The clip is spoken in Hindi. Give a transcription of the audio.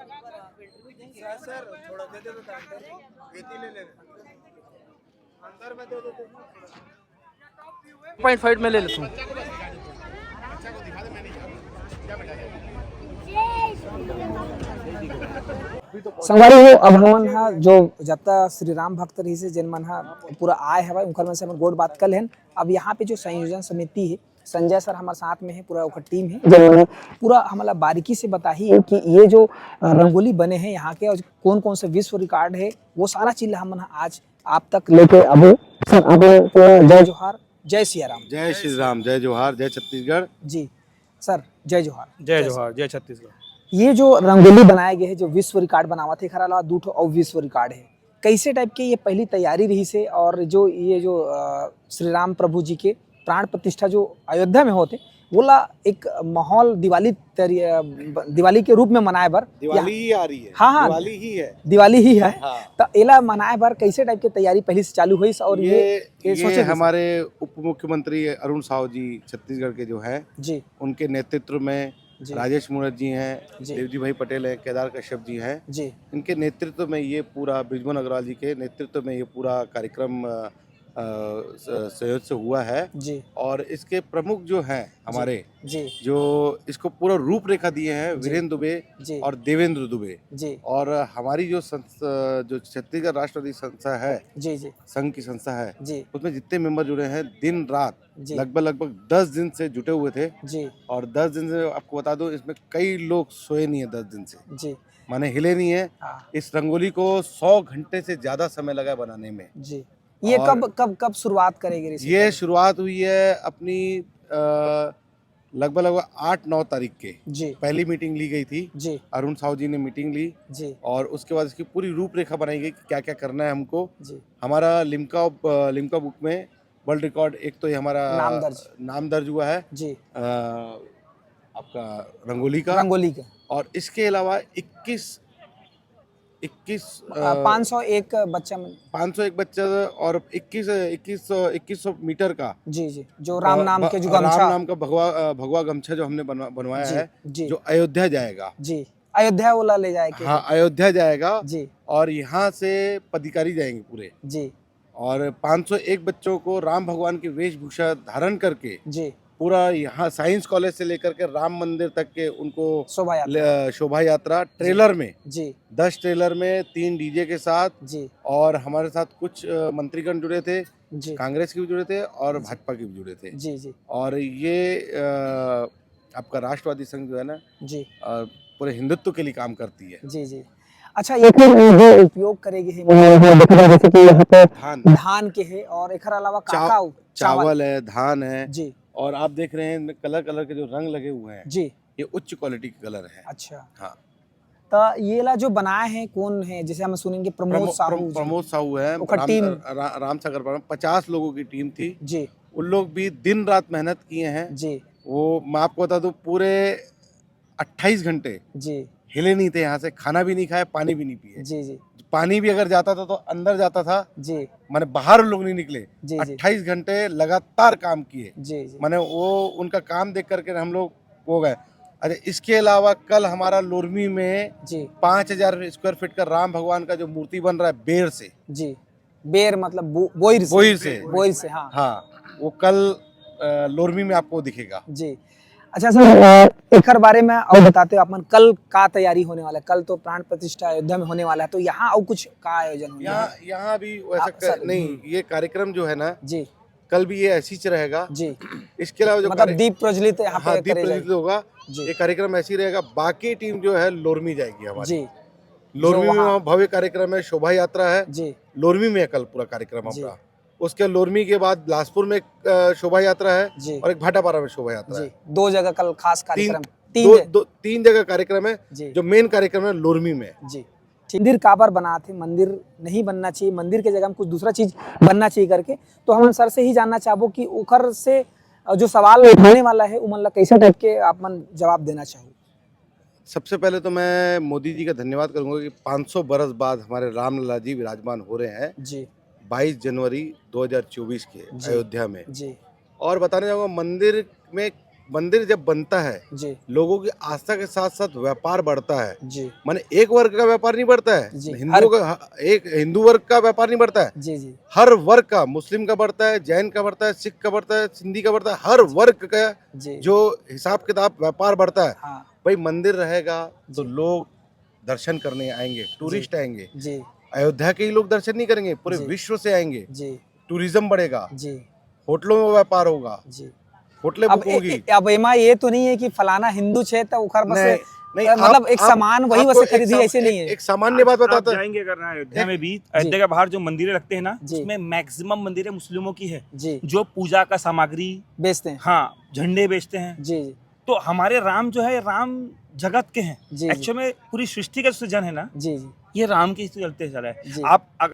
सर थोड़ा दे दे तो खेती ले ले अंदर में दे दे 0.5 में ले लेता हूँ। संगवारी हो अब हमन हा जो जत्ता श्री राम भक्त रही से जिन मन हा पूरा आए हवा उनकर मन से हमन गोड़ बात कर हैं। अब यहाँ पे जो संयोजन समिति है संजय सर हमारे साथ में है, पूरा ओकर टीम है जो पूरा हमारा बारीकी से बताही है कि ये जो रंगोली बने हैं यहाँ के और कौन कौन से विश्व रिकॉर्ड है वो सारा चीज हमन आज आप तक लेके अब सर अब जय जोहार, जय सिया राम। जय श्री राम, जय जोहार, जय छत्तीसगढ़। जी सर जय जोहार, जय जोहार, जय छत्तीसगढ़। ये जो रंगोली बनाए गए है जो विश्व रिकॉर्ड बनावा थे खरा अलावा दूठो और विश्व रिकॉर्ड है कैसे टाइप के ये पहली तैयारी रही से और जो ये जो श्री राम प्रभु जी के प्राण प्रतिष्ठा जो अयोध्या में होते बोला एक माहौल दिवाली के रूप में मनाए बर दिवाली ही आ रही है। हाँ दिवाली ही है। दिवाली ही है। हाँ। तो एला मनाए बर कैसे टाइप की तैयारी पहले से चालू हुई और ये हमारे उप मुख्यमंत्री अरुण साहू जी छत्तीसगढ़ के जो हैं जी उनके नेतृत्व में राजेश मूरत जी हैं, देवजी भाई पटेल हैं, केदार कश्यप जी हैं जी, इनके नेतृत्व में ये पूरा बृजमोहन अग्रवाल जी के नेतृत्व में ये पूरा कार्यक्रम सहयोग से हुआ है जी। और इसके प्रमुख जो हैं हमारे जी जो इसको पूरा रूपरेखा दिए हैं वीरेंद्र दुबे और देवेंद्र दुबे जी। और हमारी जो जो छत्तीसगढ़ राष्ट्रवादी संस्था है जी जी संघ की संस्था है जी उसमें जितने मेंबर जुड़े हैं दिन रात लगभग 10 दिन से जुटे हुए थे जी और 10 दिन से आपको बता दो इसमें कई लोग सोए नहीं है 10 दिन से जी, माने हिले नहीं है। इस रंगोली को 100 घंटे से ज्यादा समय लगा बनाने में जी। ये कब शुरुआत करेगी? ये शुरुआत हुई है अपनी लगभग 8-9 तारीख के जी पहली मीटिंग ली गई थी जी, अरुण साहू जी ने मीटिंग ली जी और उसके बाद इसकी पूरी रूपरेखा बनाई गई कि क्या क्या करना है हमको जी। हमारा लिम्का बुक में वर्ल्ड रिकॉर्ड एक तो ये हमारा नाम दर्ज हुआ है जी आपका रंगोली का और इसके अलावा 501 बच्चा और 2100 मीटर का जी जी जो राम नाम का भगवा गमछा जो हमने बनवाया है जो अयोध्या जाएगा जी, अयोध्या वाला ले जाएगा। हाँ अयोध्या जाएगा जी और यहाँ से पदाधिकारी जाएंगे पूरे जी और 501 बच्चों को राम भगवान की वेशभूषा धारण करके जी पूरा यहाँ साइंस कॉलेज से लेकर के राम मंदिर तक के उनको शोभा यात्रा ट्रेलर में जी 10 ट्रेलर में 3 डीजे के साथ जी और हमारे साथ कुछ मंत्रीगण जुड़े थे जी, कांग्रेस के भी जुड़े थे और भाजपा के भी जुड़े थे जी जी और ये आपका राष्ट्रवादी संघ जो है ना जी पूरे हिंदुत्व के लिए काम करती है जी जी। अच्छा ये जो उपयोग करेगी जैसे कि यहाँ पे धान के है और एक अलावा चावल है, धान है जी और आप देख रहे हैं इनमें कलर के जो रंग लगे हुए हैं जी ये उच्च क्वालिटी के कलर है। अच्छा हाँ तो ये ला जो बनाए हैं कौन है जैसे हम सुनेंगे? प्रमोद साहू है राम सागर 50 लोगों की टीम थी जी उन लोग भी दिन रात मेहनत किए हैं जी वो मैं आपको बता दूं पूरे 28 घंटे जी हिले नहीं थे, यहाँ से खाना भी नहीं खाया, पानी भी नहीं पिए जी जी। पानी भी अगर जाता था तो अंदर जाता था जी माने बाहर लोग नहीं निकले जी 28 घंटे लगातार काम किए जी जी माने वो उनका काम देख करके हम लोग हो गए। अच्छा इसके अलावा कल हमारा लोरमी में जी 5000 स्क्वायर फीट का राम भगवान का जो मूर्ति बन रहा है बेर से जी, बेर मतलब बोइर से हाँ वो कल लोरमी में आपको दिखेगा जी। अच्छा सर एक बारे में और बताते हो आप कल का तैयारी होने वाला है? कल तो प्राण प्रतिष्ठा अयोध्या में होने वाला है तो यहाँ और कुछ का आयोजन होने वाला है? यहाँ भी वैसा नहीं, ये कार्यक्रम जो है ना जी कल भी ये ऐसी ही रहेगा जी। इसके अलावा जो मतलब दीप प्रज्वलित यहाँ पे दीप प्रज्वलित होगा ये कार्यक्रम ऐसी रहेगा। बाकी टीम जो है लोरमी जाएगी हमारी जी, लोरमी में भव्य कार्यक्रम है, शोभा यात्रा है जी लोरमी में कल पूरा कार्यक्रम हमारा। उसके लोरमी के बाद बिलासपुर में एक शोभा यात्रा है और एक भाटापारा में शोभा यात्रा है। 2 जगह कल खास कार्यक्रम 3 जगह कार्यक्रम है जो मेन कार्यक्रम है लोरमी में जी। मंदिर काबर बना थे? मंदिर नहीं बनना चाहिए, मंदिर के जगह में कुछ दूसरा चीज बनना चाहिए करके तो हम सर से ही जानना चाहबो कि ओकर से जो सवाल उठाने वाला है उमन ला कैसे टाइप के आप मन जवाब देना चाहो। सबसे पहले तो मैं मोदी जी का धन्यवाद करूंगा कि 500 बरस बाद हमारे रामलला जी विराजमान हो रहे हैं जी 22 जनवरी 2024 के अयोध्या में जी। और बताने जाऊंगा मंदिर में मंदिर जब बनता है जी लोगों की आस्था के साथ साथ व्यापार बढ़ता है। जी माने एक वर्ग का व्यापार नहीं बढ़ता है, जी, हिंदुओं का एक हिंदू वर्ग का व्यापार नहीं बढ़ता है, जी जी हर वर्ग का, मुस्लिम का बढ़ता है, जैन का बढ़ता है, सिख का बढ़ता है, सिंधी का बढ़ता है, हर वर्ग का जी जो हिसाब किताब व्यापार बढ़ता है। हाँ भाई मंदिर रहेगा तो जी। लोग दर्शन करने आएंगे, टूरिस्ट आएंगे। जी अयोध्या के ही लोग दर्शन नहीं करेंगे, पूरे जी। विश्व से आएंगे। जी टूरिज्म बढ़ेगा, जी होटलों में व्यापार होगा, जी होटलें अब बुक होगी। अब एमा ये तो नहीं है कि फलाना हिंदू क्षेत्र ओकर बस नहीं नहीं, मतलब एक सामान वही आपको बस खरीदी ऐसे नहीं है। एक सामान्य बात आप बताता है। जाएंगे अगर ना अयोध्या एक- में भी, अयोध्या के बाहर जो मंदिरें लगते हैं ना, जी। उसमें मैक्सिमम मंदिरें मुस्लिमों की है, जी जो पूजा का सामग्री, बेचते हैं। हाँ, झंडे बेचते हैं। जी जी तो हमारे राम जो है, राम जगत के हैं। जी। एक्चुअली में पूरी सृष्टि का जो सृजन है ना, जी जी ये राम के ही चलते चला है। जी। आप